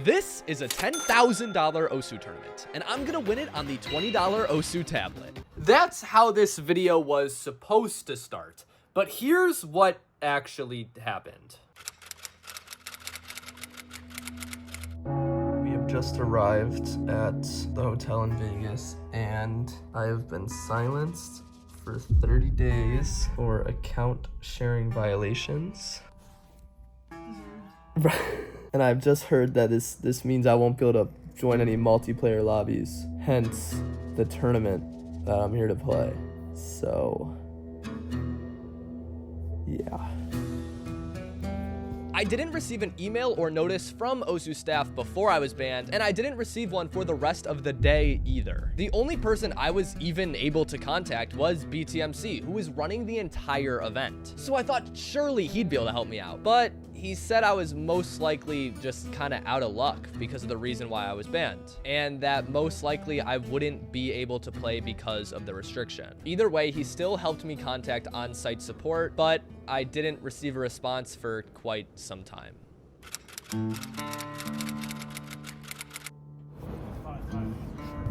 This is a $10,000 Osu tournament, and I'm gonna win it on the $20 Osu tablet. That's how this video was supposed to start, but here's what actually happened. We have just arrived at the hotel in Vegas, and I have been silenced for 30 days for account sharing violations. And I've just heard that this means I won't be able to join any multiplayer lobbies, hence the tournament that I'm here to play. So, yeah. I didn't receive an email or notice from Osu staff before I was banned, and I didn't receive one for the rest of the day either. The only person I was even able to contact was BTMC, who was running the entire event. So I thought surely he'd be able to help me out, but he said I was most likely just kind of out of luck because of the reason why I was banned, and that most likely I wouldn't be able to play because of the restriction. Either way, he still helped me contact on-site support, but I didn't receive a response for quite some time.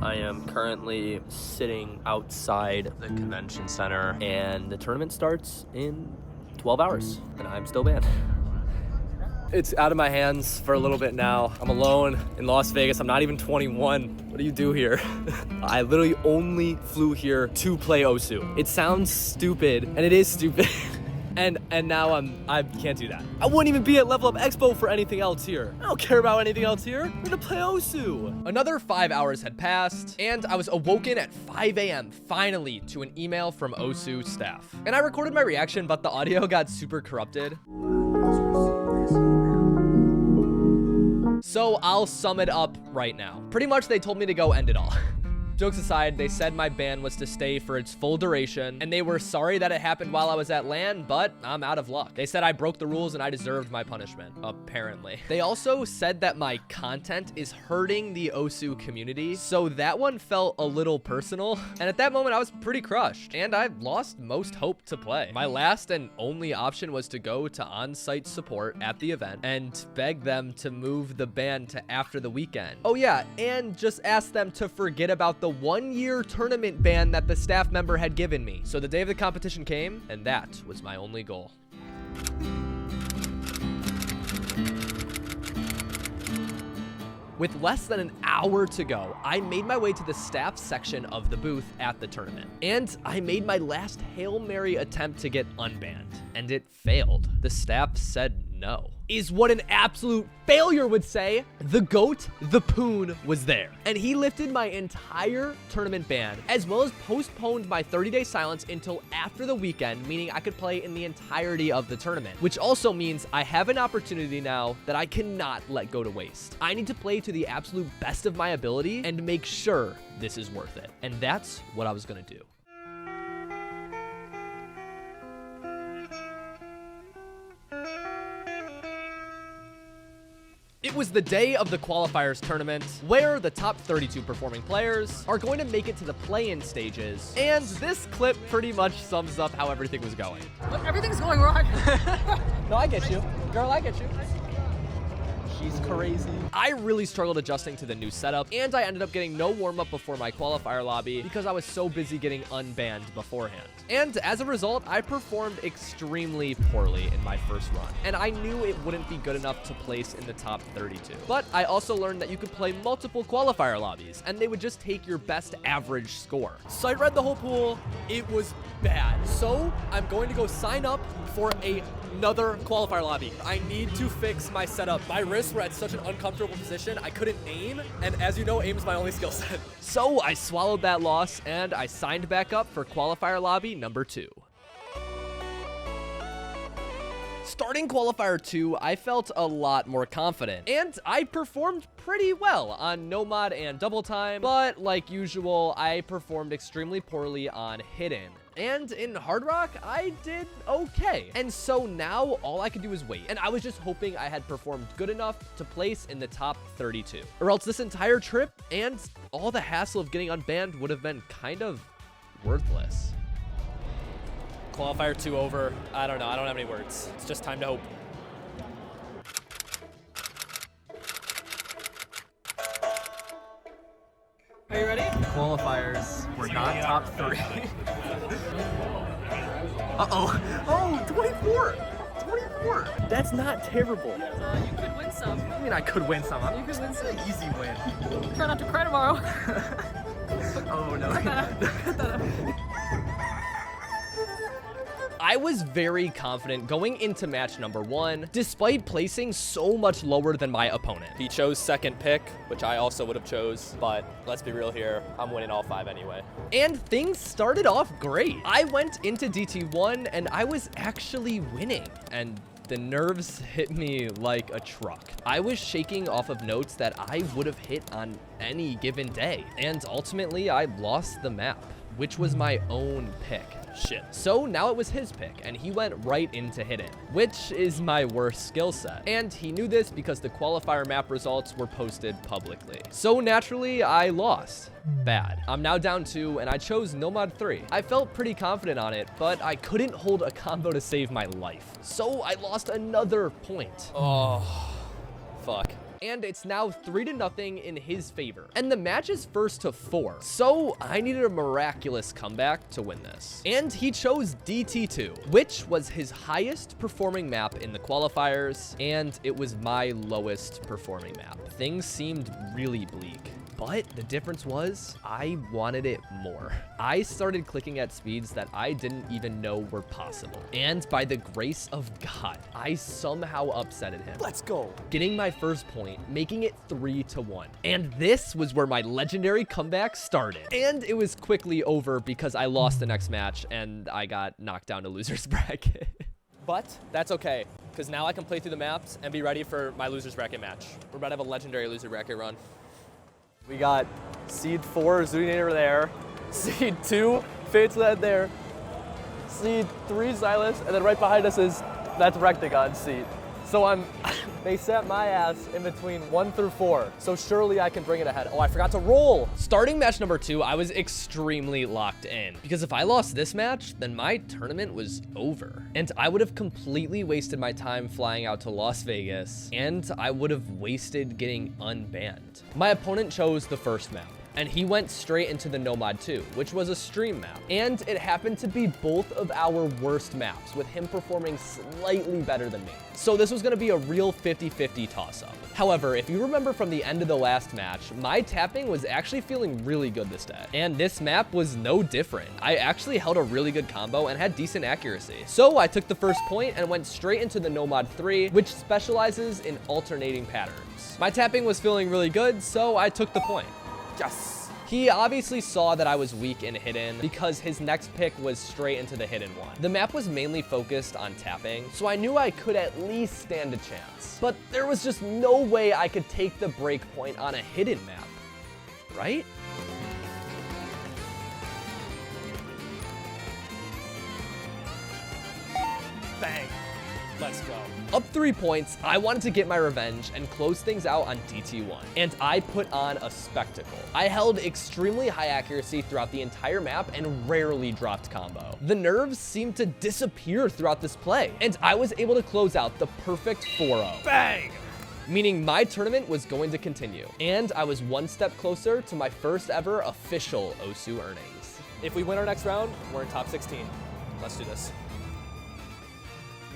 I am currently sitting outside the convention center, and the tournament starts in 12 hours, and I'm still banned. It's out of my hands for a little bit now. I'm alone in Las Vegas. I'm not even 21. What do you do here? I literally only flew here to play Osu. It sounds stupid, and it is stupid. and now I can't do that. I wouldn't even be at Level Up Expo for anything else here. I don't care about anything else here. I'm gonna play Osu. Another 5 hours had passed, and I was awoken at 5 a.m. finally to an email from Osu staff. And I recorded my reaction, but the audio got super corrupted. So I'll sum it up right now. Pretty much they told me to go end it all. Jokes aside, they said my ban was to stay for its full duration, and they were sorry that it happened while I was at LAN, but I'm out of luck. They said I broke the rules and I deserved my punishment, apparently. They also said that my content is hurting the Osu community, so that one felt a little personal, and at that moment I was pretty crushed, and I lost most hope to play. My last and only option was to go to on-site support at the event and beg them to move the ban to after the weekend. Oh yeah, and just ask them to forget about the 1-year tournament ban that the staff member had given me. So the day of the competition came, and that was my only goal. With less than an hour to go, I made my way to the staff section of the booth at the tournament. And I made my last Hail Mary attempt to get unbanned, and it failed. The staff said no. Is what an absolute failure would say. The GOAT, ThePoon, was there. And he lifted my entire tournament ban, as well as postponed my 30-day silence until after the weekend, meaning I could play in the entirety of the tournament, which also means I have an opportunity now that I cannot let go to waste. I need to play to the absolute best of my ability and make sure this is worth it. And that's what I was gonna do. It was the day of the qualifiers tournament, where the top 32 performing players are going to make it to the play-in stages, and this clip pretty much sums up how everything was going. Look, everything's going wrong. No, I get you. Girl, I get you. She's crazy. I really struggled adjusting to the new setup, and I ended up getting no warm-up before my qualifier lobby because I was so busy getting unbanned beforehand. And as a result, I performed extremely poorly in my first run, and I knew it wouldn't be good enough to place in the top 32. But I also learned that you could play multiple qualifier lobbies, and they would just take your best average score. So I read the whole pool. It was bad. So I'm going to go sign up for another qualifier lobby. I need to fix my setup. My wrists were at such an uncomfortable position, I couldn't aim, and as you know, aim is my only skill set. So I swallowed that loss, and I signed back up for qualifier lobby number 2. Starting qualifier 2, I felt a lot more confident, and I performed pretty well on no mod and double time, but like usual, I performed extremely poorly on hidden. And in Hard Rock, I did okay. And so now all I could do is wait. And I was just hoping I had performed good enough to place in the top 32. Or else this entire trip and all the hassle of getting unbanned would have been kind of worthless. Qualifier 2 over. I don't know. I don't have any words. It's just time to hope. qualifiers were not top 3. Uh-oh. Oh, 24. 24. That's not terrible. You could win some. I mean, I could win some. You could win some. An easy win. Try not to cry tomorrow. Oh, no. I was very confident going into match number 1, despite placing so much lower than my opponent. He chose second pick, which I also would have chose, but let's be real here, I'm winning all 5 anyway. And things started off great. I went into DT1 and I was actually winning, and the nerves hit me like a truck. I was shaking off of notes that I would have hit on any given day, and ultimately I lost the map, which was my own pick. Shit. So now it was his pick, and he went right into hidden, which is my worst skill set. And he knew this because the qualifier map results were posted publicly. So naturally, I lost. Bad. I'm now down 2, and I chose Nomad 3. I felt pretty confident on it, but I couldn't hold a combo to save my life. So I lost another point. Oh, fuck. And it's now 3-0 in his favor. And the match is first to 4. So I needed a miraculous comeback to win this. And he chose DT2, which was his highest performing map in the qualifiers, and it was my lowest performing map. Things seemed really bleak. But the difference was I wanted it more. I started clicking at speeds that I didn't even know were possible. And by the grace of God, I somehow upsetted him. Let's go. Getting my first point, making it 3-1. And this was where my legendary comeback started. And it was quickly over because I lost the next match and I got knocked down to loser's bracket. But that's okay, because now I can play through the maps and be ready for my loser's bracket match. We're about to have a legendary loser bracket run. We got seed 4, xootynator there, seed 2, Fate's Led there, seed 3, Silas, and then right behind us is that's Rectagon seed. So they set my ass in between 1 through 4, so surely I can bring it ahead. Oh, I forgot to roll. Starting match number 2, I was extremely locked in, because if I lost this match, then my tournament was over. And I would have completely wasted my time flying out to Las Vegas, and I would have wasted getting unbanned. My opponent chose the first map, and he went straight into the Nomad 2, which was a stream map. And it happened to be both of our worst maps, with him performing slightly better than me. So this was gonna be a real 50-50 toss-up. However, if you remember from the end of the last match, my tapping was actually feeling really good this day. And this map was no different. I actually held a really good combo and had decent accuracy. So I took the first point and went straight into the Nomad 3, which specializes in alternating patterns. My tapping was feeling really good, so I took the point. Yes. He obviously saw that I was weak in hidden because his next pick was straight into the hidden one. The map was mainly focused on tapping, so I knew I could at least stand a chance. But there was just no way I could take the break point on a hidden map, right? Bang. Let's go. Up 3 points, I wanted to get my revenge and close things out on DT1, and I put on a spectacle. I held extremely high accuracy throughout the entire map and rarely dropped combo. The nerves seemed to disappear throughout this play, and I was able to close out the perfect 4-0. Bang! Meaning my tournament was going to continue, and I was one step closer to my first ever official OSU earnings. If we win our next round, we're in top 16. Let's do this.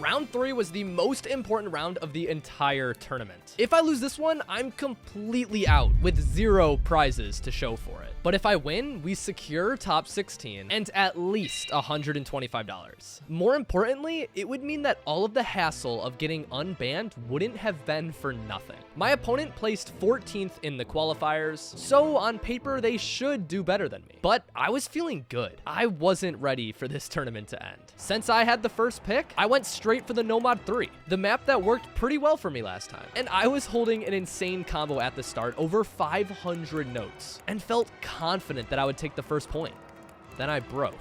Round 3 was the most important round of the entire tournament. If I lose this one, I'm completely out with 0 prizes to show for it. But if I win, we secure top 16 and at least $125. More importantly, it would mean that all of the hassle of getting unbanned wouldn't have been for nothing. My opponent placed 14th in the qualifiers, so on paper they should do better than me. But I was feeling good. I wasn't ready for this tournament to end. Since I had the first pick, I went straight for the Nomad 3, the map that worked pretty well for me last time. And I was holding an insane combo at the start, over 500 notes, and felt confident that I would take the first point. Then I broke.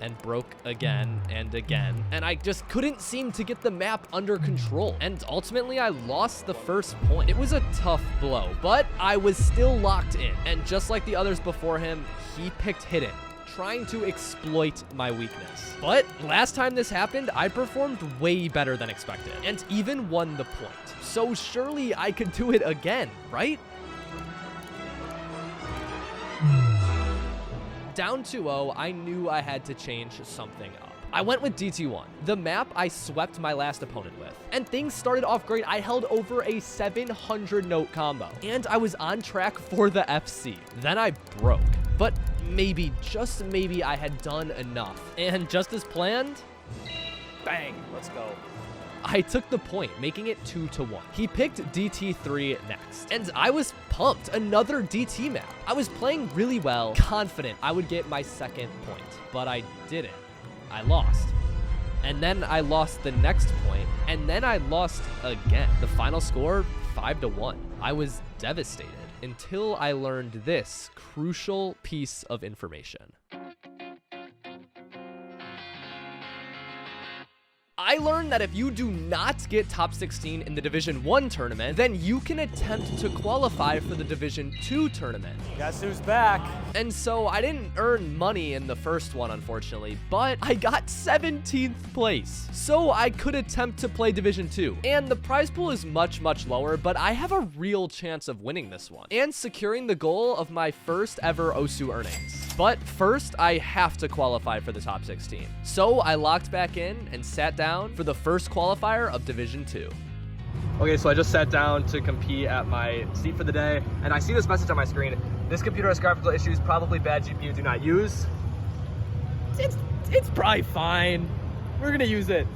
And broke again and again, and I just couldn't seem to get the map under control, and ultimately I lost the first point. It was a tough blow, but I was still locked in, and just like the others before him, he picked hidden, trying to exploit my weakness. But last time this happened, I performed way better than expected, and even won the point. So surely I could do it again, right? Down 2-0, I knew I had to change something up. I went with DT1, the map I swept my last opponent with. And things started off great. I held over a 700 note combo, and I was on track for the FC. Then I broke, but maybe, just maybe, I had done enough. And just as planned, bang, let's go. I took the point, making it 2-1. He picked DT3 next, and I was pumped. Another DT map. I was playing really well, confident I would get my second point, but I didn't. I lost. And then I lost the next point, and then I lost again. The final score, 5-1. I was devastated until I learned this crucial piece of information. I learned that if you do not get top 16 in the Division 1 tournament, then you can attempt to qualify for the Division 2 tournament. Guess who's back? And so I didn't earn money in the first one, unfortunately, but I got 17th place. So I could attempt to play Division 2. And the prize pool is much, much lower, but I have a real chance of winning this one and securing the goal of my first ever OSU earnings. But first, I have to qualify for the top 16. So I locked back in and sat down for the first qualifier of Division 2. Okay, so I just sat down to compete at my seat for the day, and I see this message on my screen. This computer has graphical issues, probably bad GPU, do not use. It's probably fine. We're gonna use it.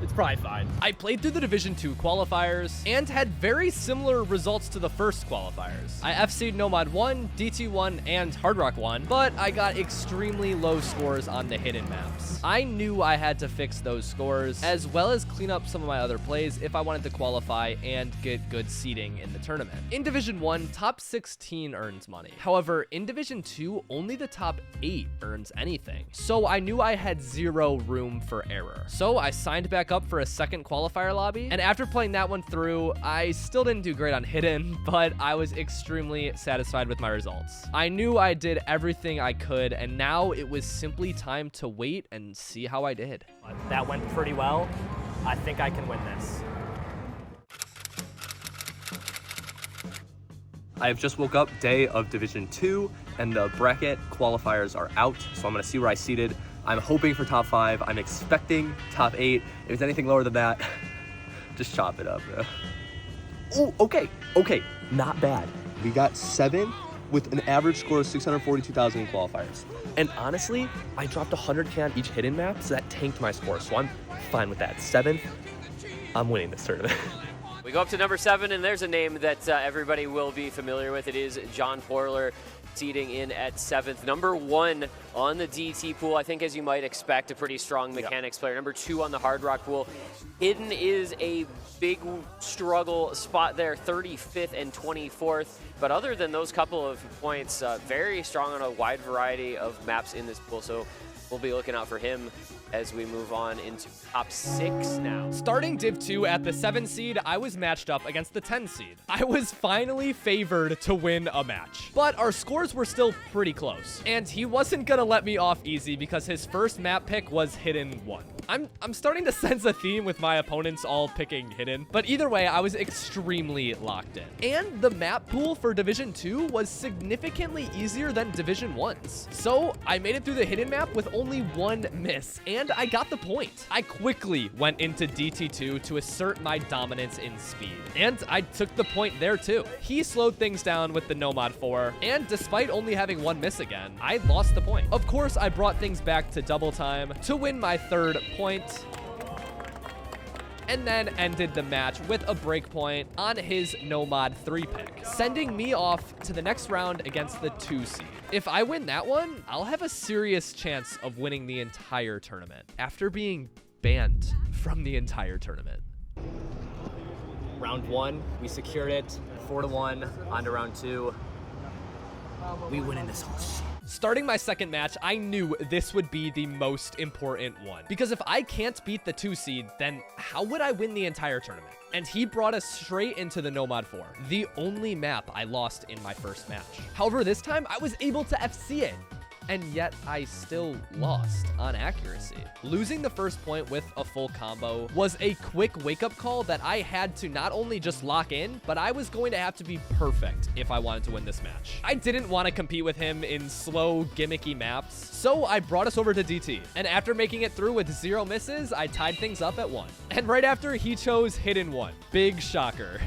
It's probably fine. I played through the Division 2 qualifiers and had very similar results to the first qualifiers. I FC'd Nomad 1, DT1, and Hard Rock 1, but I got extremely low scores on the hidden maps. I knew I had to fix those scores, as well as clean up some of my other plays if I wanted to qualify and get good seeding in the tournament. In Division 1, top 16 earns money. However, in Division 2, only the top 8 earns anything. So I knew I had zero room for error. So I signed back up for a second qualifier lobby, and after playing that one through, I still didn't do great on hidden, but I was extremely satisfied with my results. I knew I did everything I could, and now it was simply time to wait and see how I did. That went pretty well. I think I can win this. I have just woke up, day of Division 2, and the bracket qualifiers are out, so I'm gonna see where I seeded. I'm hoping for top 5. I'm expecting top 8. If it's anything lower than that, just chop it up, bro. Ooh, okay, not bad. We got 7 with an average score of 642,000 in qualifiers. And honestly, I dropped 100k on each hidden map, so that tanked my score, so I'm fine with that. 7th, I'm winning this tournament. We go up to number 7, and there's a name that everybody will be familiar with. It is JohnPorler, seeding in at 7th. Number 1 on the DT pool, I think, as you might expect, a pretty strong mechanics player. Number 2 on the Hard Rock pool. Hidden is a big struggle spot there, 35th and 24th. But other than those couple of points, very strong on a wide variety of maps in this pool. So we'll be looking out for him as we move on into top 6 now. Starting Div 2 at the 7 seed, I was matched up against the 10 seed. I was finally favored to win a match, but our scores were still pretty close. And he wasn't gonna let me off easy because his first map pick was Hidden 1. I'm starting to sense a theme with my opponents all picking Hidden, but either way, I was extremely locked in. And the map pool for Division 2 was significantly easier than Division 1's. So I made it through the Hidden map with only 1 miss, and I got the point. I quickly went into DT2 to assert my dominance in speed, and I took the point there too. He slowed things down with the Nomad 4, and despite only having 1 miss again, I lost the point. Of course, I brought things back to double time to win my 3rd point, and then ended the match with a break point on his Nomad 3 pick, sending me off to the next round against the 2 seed. If I win that one, I'll have a serious chance of winning the entire tournament after being banned from the entire tournament. Round 1, we secured it. 4-1, on to round 2. We win in this whole shit. Starting my second match, I knew this would be the most important one. Because if I can't beat the 2 seed, then how would I win the entire tournament? And he brought us straight into the Nomad 4, the only map I lost in my first match. However, this time I was able to FC it. and yet I still lost on accuracy. Losing the first point with a full combo was a quick wake-up call that I had to not only just lock in, but I was going to have to be perfect if I wanted to win this match. I didn't want to compete with him in slow, gimmicky maps, so I brought us over to DT. And after making it through with 0 misses, I tied things up at 1. And right after, he chose hidden 1. Big shocker.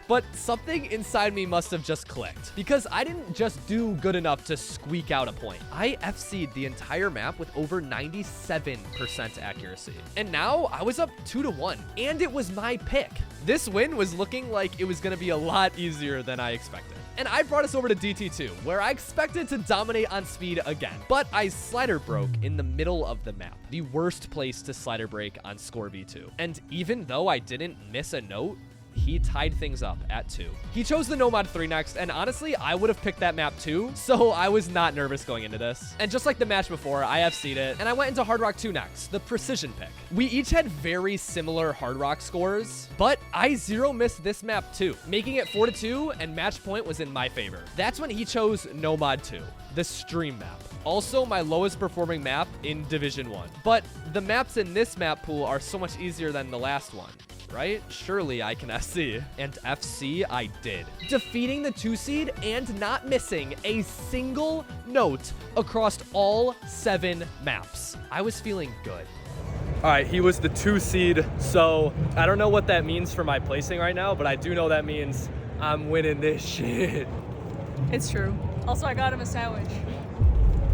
But something inside me must have just clicked, because I didn't just do good enough to squeak out a point. I FC'd the entire map with over 97% accuracy. And now I was up 2-1, and it was my pick. This win was looking like it was going to be a lot easier than I expected. And I brought us over to DT2, where I expected to dominate on speed again. But I slider broke in the middle of the map, the worst place to slider break on Score V2. And even though I didn't miss a note, he tied things up at 2. He chose the Nomad 3 next, and honestly, I would have picked that map too, so I was not nervous going into this. And just like the match before, I FC'd it, and I went into Hard Rock 2 next, the precision pick. We each had very similar Hard Rock scores, but I 0 missed this map too, making it 4-2, and match point was in my favor. That's when he chose Nomad 2, the stream map. Also my lowest performing map in Division 1. But the maps in this map pool are so much easier than the last one, right? Surely I can FC. And FC I did, defeating the 2 seed and not missing a single note across all 7 maps. I was feeling good. All right, he was the 2 seed, so I don't know what that means for my placing right now, but I do know that means I'm winning this shit. It's true. Also, I got him a sandwich.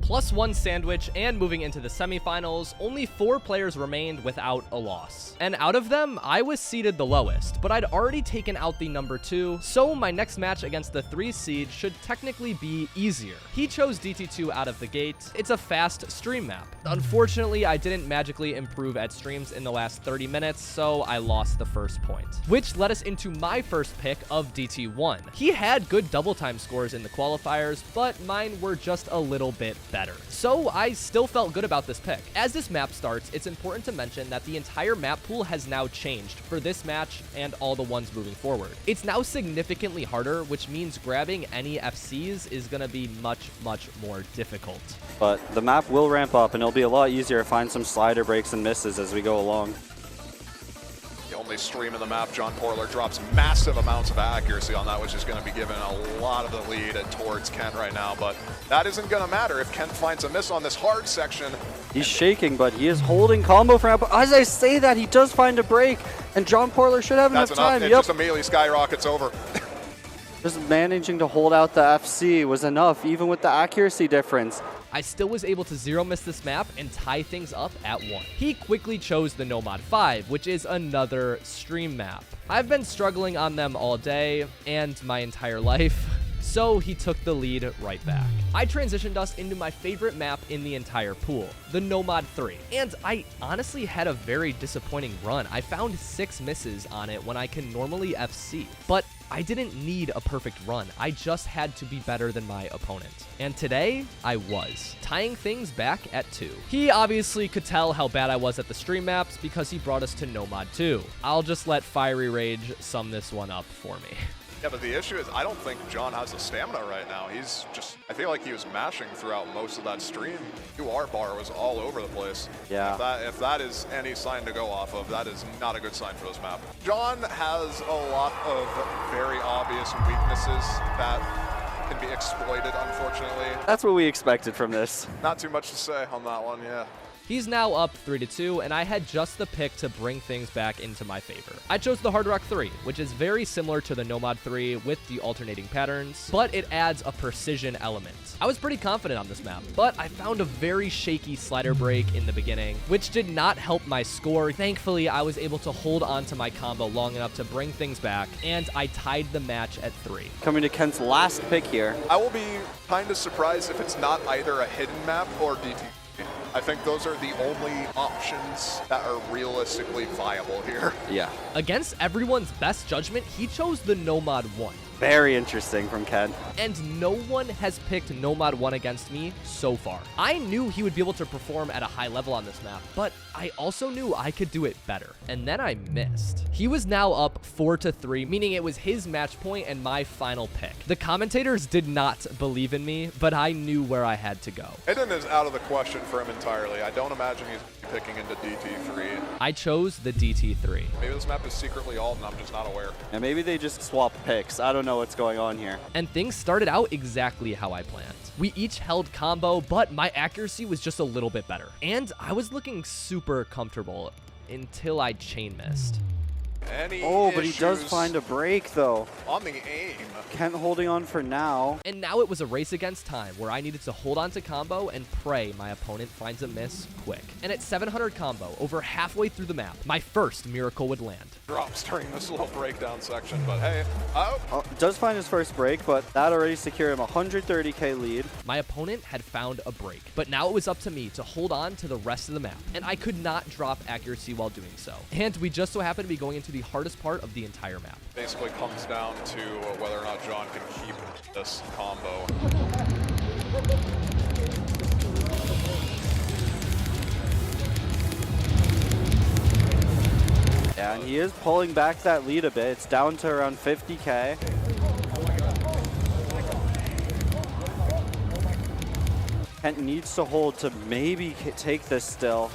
+1 sandwich, and moving into the semifinals, only 4 players remained without a loss. And out of them, I was seeded the lowest, but I'd already taken out the number 2, so my next match against the 3 seed should technically be easier. He chose DT2 out of the gate. It's a fast stream map. Unfortunately, I didn't magically improve at streams in the last 30 minutes, so I lost the first point, which led us into my first pick of DT1. He had good double time scores in the qualifiers, but mine were just a little bit better. So I still felt good about this pick. As this map starts, it's important to mention that the entire map pool has now changed for this match and all the ones moving forward. It's now significantly harder, which means grabbing any FCs is going to be much, much more difficult. But the map will ramp up, and it'll be a lot easier to find some slider breaks and misses as we go along. The only stream in the map, JohnPorler drops massive amounts of accuracy on that, which is going to be giving a lot of the lead towards Kent right now. But that isn't going to matter if Kent finds a miss on this hard section. He's shaking, but he is holding combo for now. As I say that, he does find a break, and JohnPorler should have enough time. It just immediately skyrockets over. Just managing to hold out the FC was enough, even with the accuracy difference. I still was able to 0 miss this map and tie things up at 1. He quickly chose the Nomad 5, which is another stream map. I've been struggling on them all day and my entire life, so he took the lead right back. I transitioned us into my favorite map in the entire pool, the Nomad 3. And I honestly had a very disappointing run. I found 6 misses on it when I can normally FC. But I didn't need a perfect run. I just had to be better than my opponent. And today, I was, tying things back at 2. He obviously could tell how bad I was at the stream maps because he brought us to Nomad 2. I'll just let Fieryrage sum this one up for me. Yeah, but the issue is I don't think John has the stamina right now. I feel like he was mashing throughout most of that stream. UR bar was all over the place. Yeah. If that is any sign to go off of, that is not a good sign for this map. John has a lot of very obvious weaknesses that can be exploited, unfortunately. That's what we expected from this. Not too much to say on that one, yeah. He's now up 3-2, and I had just the pick to bring things back into my favor. I chose the Hard Rock 3, which is very similar to the Nomad 3 with the alternating patterns, but it adds a precision element. I was pretty confident on this map, but I found a very shaky slider break in the beginning, which did not help my score. Thankfully, I was able to hold on to my combo long enough to bring things back, and I tied the match at 3. Coming to Kent's last pick here. I will be kind of surprised if it's not either a hidden map or DT. I think those are the only options that are realistically viable here. Yeah. Against everyone's best judgment, he chose the Nomad 1, Very interesting from Ken. And no one has picked Nomad 1 against me so far. I knew he would be able to perform at a high level on this map, but I also knew I could do it better. And then I missed. He was now up 4-3, meaning it was his match point and my final pick. The commentators did not believe in me, but I knew where I had to go. Hidden is out of the question for him entirely. I don't imagine he's picking into DT3. I chose the DT3. Maybe this map is secretly alt and I'm just not aware. And maybe they just swap picks. I don't know what's going on here. And things started out exactly how I planned. We each held combo, but my accuracy was just a little bit better. And I was looking super comfortable until I chain missed. But he does find a break though. On the aim. Kent holding on for now. And now it was a race against time where I needed to hold on to combo and pray my opponent finds a miss quick. And at 700 combo, over halfway through the map, my first miracle would land. Drops during this little breakdown section, but hey. Does find his first break, but that already secured him a 130k lead. My opponent had found a break, but now it was up to me to hold on to the rest of the map, and I could not drop accuracy while doing so. And we just so happened to be going into the hardest part of the entire map. Basically comes down to whether or not John can keep this combo. Yeah, and he is pulling back that lead a bit. It's down to around 50k. Kent needs to hold to maybe take this still.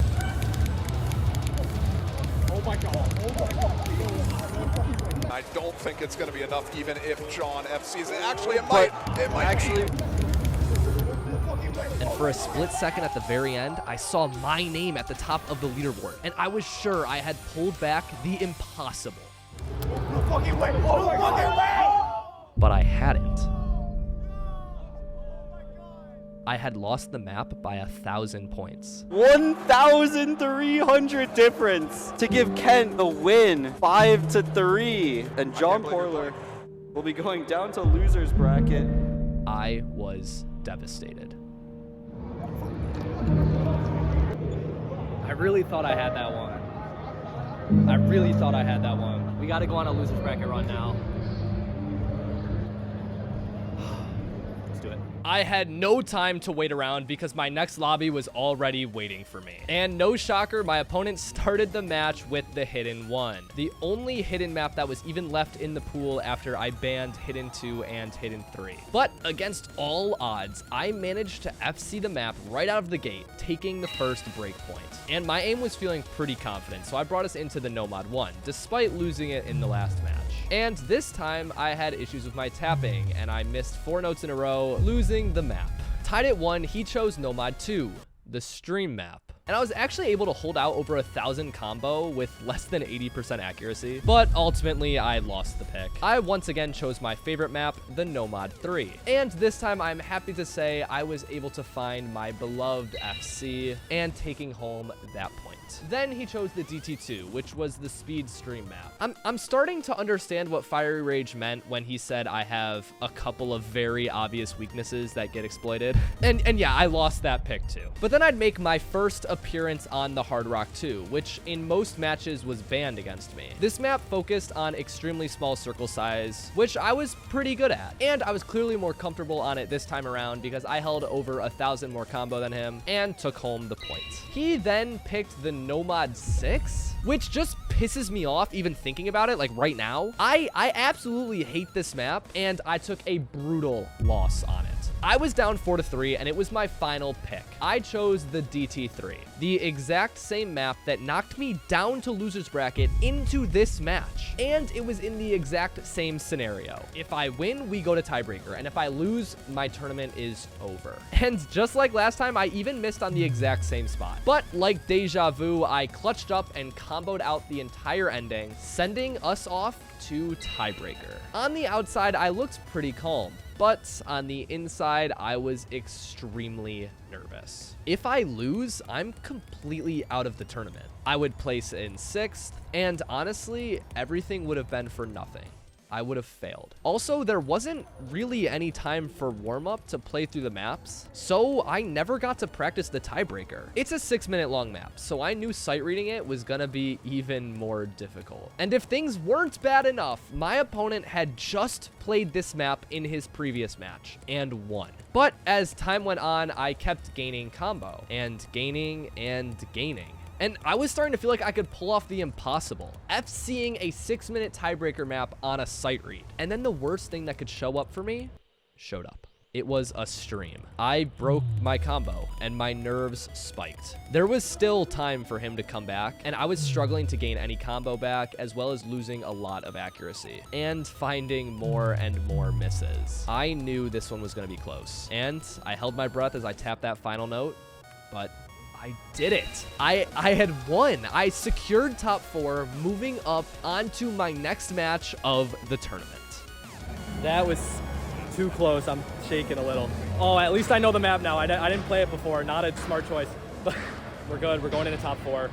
Oh my god. I don't think it's going to be enough, even if John FCs it. Actually, it might. It might actually. And for a split second at the very end, I saw my name at the top of the leaderboard, and I was sure I had pulled back the impossible. No fucking way! No fucking way! But I hadn't. I had lost the map by 1,000 points. 1,300 difference to give Kent the win, 5-3. And JohnPorler will be going down to loser's bracket. I was devastated. I really thought I had that one. We gotta go on a loser's bracket run now. Let's do it. I had no time to wait around because my next lobby was already waiting for me. And no shocker, my opponent started the match with the Hidden 1. The only hidden map that was even left in the pool after I banned Hidden 2 and Hidden 3. But against all odds, I managed to FC the map right out of the gate, taking the first breakpoint. And my aim was feeling pretty confident, so I brought us into the Nomad 1, despite losing it in the last match. And this time, I had issues with my tapping, and I missed 4 notes in a row, losing the map. Tied at 1, he chose Nomad 2, the stream map. And I was actually able to hold out over 1,000 combo with less than 80% accuracy, but ultimately I lost the pick. I once again chose my favorite map, the Nomad 3. And this time I'm happy to say I was able to find my beloved FC and taking home that point. Then he chose the DT2, which was the speed stream map. I'm starting to understand what Fieryrage meant when he said I have a couple of very obvious weaknesses that get exploited. And yeah, I lost that pick too. But then I'd make my first appearance on the Hard Rock 2, which in most matches was banned against me. This map focused on extremely small circle size, which I was pretty good at. And I was clearly more comfortable on it this time around because I held over 1,000 more combo than him and took home the point. He then picked the Nomad 6, which just pisses me off even thinking about it, like right now. I absolutely hate this map, and I took a brutal loss on it. I was down 4-3, and it was my final pick. I chose the DT3, the exact same map that knocked me down to loser's bracket into this match. And it was in the exact same scenario. If I win, we go to tiebreaker, and if I lose, my tournament is over. And just like last time, I even missed on the exact same spot. But like deja vu, I clutched up and comboed out the entire ending, sending us off to tiebreaker. On the outside, I looked pretty calm, but on the inside, I was extremely nervous. If I lose, I'm completely out of the tournament. I would place in 6th, and honestly, everything would have been for nothing. I would have failed. Also, there wasn't really any time for warm-up to play through the maps, so I never got to practice the Tiebreaker. It's a 6-minute long map, so I knew sight reading it was gonna be even more difficult. And if things weren't bad enough, my opponent had just played this map in his previous match and won. But as time went on, I kept gaining combo and gaining and gaining. And I was starting to feel like I could pull off the impossible, FCing a 6-minute tiebreaker map on a sight read. And then the worst thing that could show up for me showed up. It was a stream. I broke my combo and my nerves spiked. There was still time for him to come back, and I was struggling to gain any combo back, as well as losing a lot of accuracy and finding more and more misses. I knew this one was gonna be close, and I held my breath as I tapped that final note, but I did it. I had won. I secured top 4, moving up onto my next match of the tournament. That was too close. I'm shaking a little. Oh, at least I know the map now. I didn't play it before. Not a smart choice, but we're good. We're going into top 4.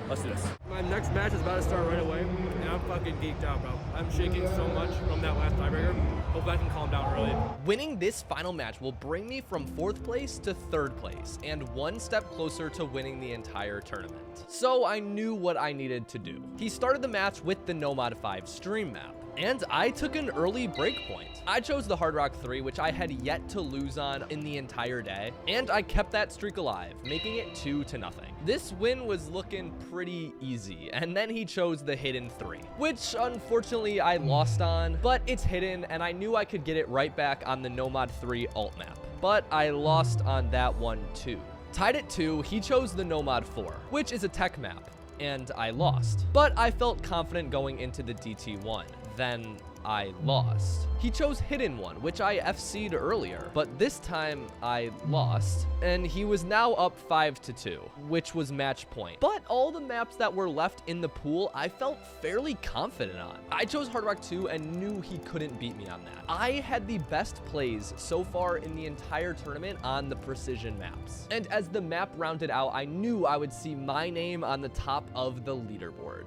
Let's do this. My next match is about to start right away, and I'm fucking geeked out, bro. I'm shaking so much from that last tiebreaker. Hope I can calm down early. Winning this final match will bring me from 4th place to 3rd place, and 1 step closer to winning the entire tournament. So I knew what I needed to do. He started the match with the Nomad 5 stream map, and I took an early breakpoint. I chose the Hard Rock 3, which I had yet to lose on in the entire day, and I kept that streak alive, making it 2-0. This win was looking pretty easy, and then he chose the Hidden 3, which unfortunately I lost on, but it's hidden, and I knew I could get it right back on the Nomad 3 alt map, but I lost on that one too. Tied at 2, he chose the Nomad 4, which is a tech map, and I lost. But I felt confident going into the DT1. Then I lost. He chose Hidden 1, which I FC'd earlier, but this time I lost, and he was now up 5-2, which was match point. But all the maps that were left in the pool, I felt fairly confident on. I chose Hard Rock 2 and knew he couldn't beat me on that. I had the best plays so far in the entire tournament on the precision maps. And as the map rounded out, I knew I would see my name on the top of the leaderboard.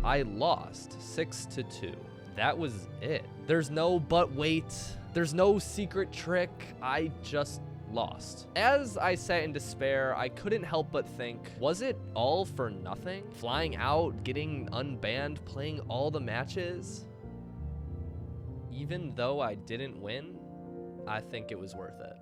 I lost 6-2. That was it. There's no but wait. There's no secret trick. I just lost. As I sat in despair, I couldn't help but think, was it all for nothing? Flying out, getting unbanned, playing all the matches? Even though I didn't win, I think it was worth it.